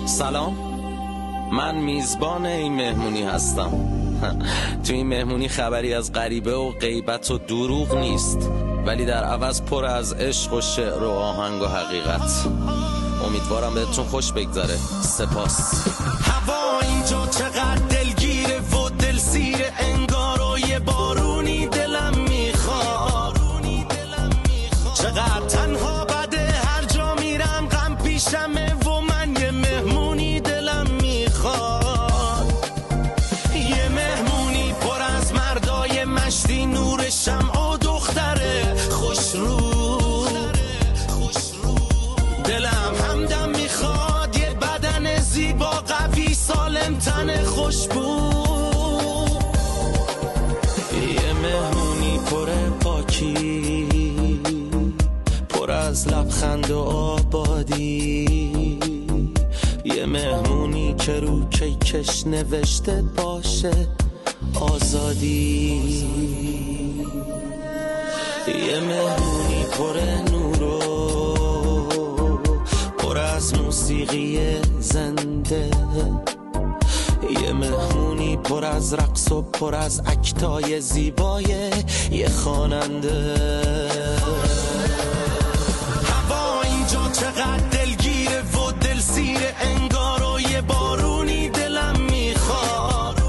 سلام، من میزبان این مهمونی هستم. تو این مهمونی خبری از غریبه و غیبت و دروغ نیست، ولی در عوض پر از عشق و شعر و آهنگ و حقیقت. امیدوارم بهتون خوش بگذره. سپاس. هوا اینجا چقدر دلگیره و دلسیره، انگار و یه بارونی دلم میخواد. چقدر تنها بده، هر جا میرم غم پیشمه و من یه مهمونی دلم میخواد. یه مهمونی پر از مردای مشتی، نور شمع و دختره خوش رو. دلم همدم میخواد، یه بدن زیبا قوی سالم تن خوشبو. یه مهمونی پر پاکی، پر از لبخند و آبادی. یه مهمونی که رو کیکش نوشته باشه آزادی. یه مهمونی پر نور و پر از موسیقی زنده. یه مهمونی پر از رقص و پر از اکتای زیبای یه خواننده. هوا اینجا چقدر دلگیره و دلسیره، انگار و یه بارونی دلم میخواد.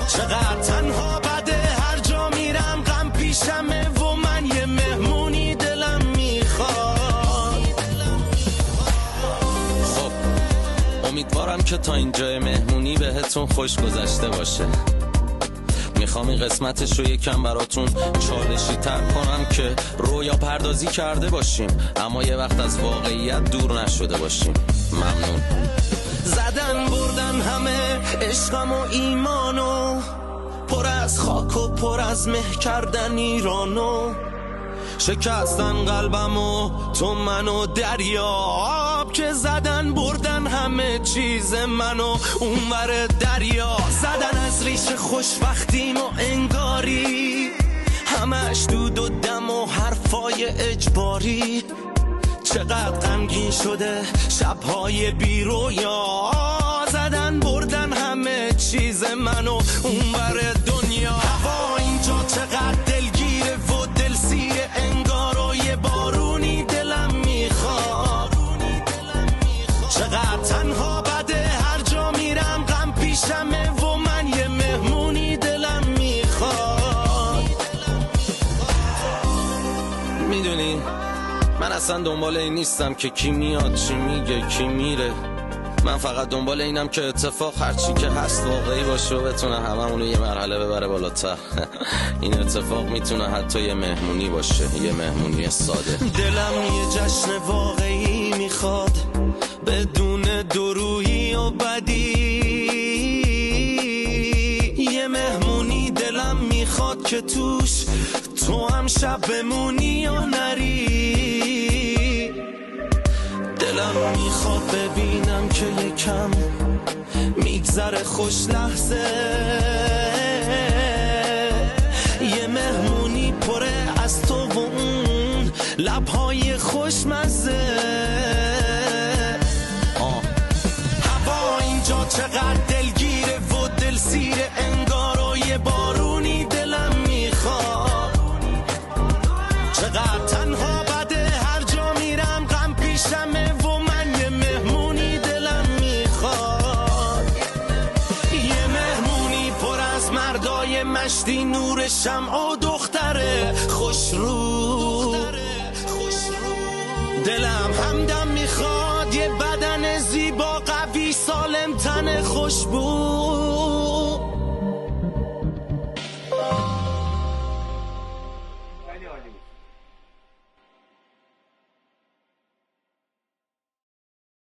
چقدر تنها بده، هر جا میرم غم پیشمه و من یه مهمونی دلم میخواد. خب امیدوارم که تا اینجای مهمونی بهتون خوش گذشته باشه. میخوام این قسمتش رو یکم براتون چالشی تر کنم که رویا پردازی کرده باشیم، اما یه وقت از واقعیت دور نشده باشیم. ممنون. زدن بردن همه عشقم و ایمانو، پر از خاک و پر از مه کردن ایرانو. شکستن قلبم و تو منو دریاب، که زدن بردن همه چیز منو اونور دریا. زدن از ریش خوشبختیم و انگاری، همش دود و دم و حرفای اجباری. چقدر غمگین شده شبهای بی رویا، زدن بردن همه چیز منو اونور دنیا. هوا اینجا چقدر دلگیره و دلسیره، انگار و یه بارونی دلم میخواد. چقدر تنها بده، هر جا میرم غم پیشمه و من یه مهمونی دلم میخواد. میدونی من اصلا دنبال این نیستم که کی میاد چی میگه کی میره. من فقط دنبال اینم که اتفاق هرچی که هست واقعی باشه و بتونه هممونو یه مرحله ببره بالاتر. این اتفاق میتونه حتی یه مهمونی باشه، یه مهمونی ساده. دلم یه جشن واقعی میخواد، بدون درویی و بدی. یه مهمونی دلم میخواد که توش تو هم شب بمونی و نری. دلم میخواد ببینم که یکم میگذره خوش لحظه. یه مهمونی پره از تو و اون لبهای خوشمزه. هوا اینجا چقدر دلگیره و دلسیره، انگار و یه بارونی دلم میخواد. چقدر تنها بده، هر جا میرم غم پیشمه و من یه مهمونی دلم میخواد. یه مهمونی پر از مردای مشتی، نور شمع و دختره خوش رو. دلم همدم میخواد، یه بدن زیبا قوی سالم تن خوشبو.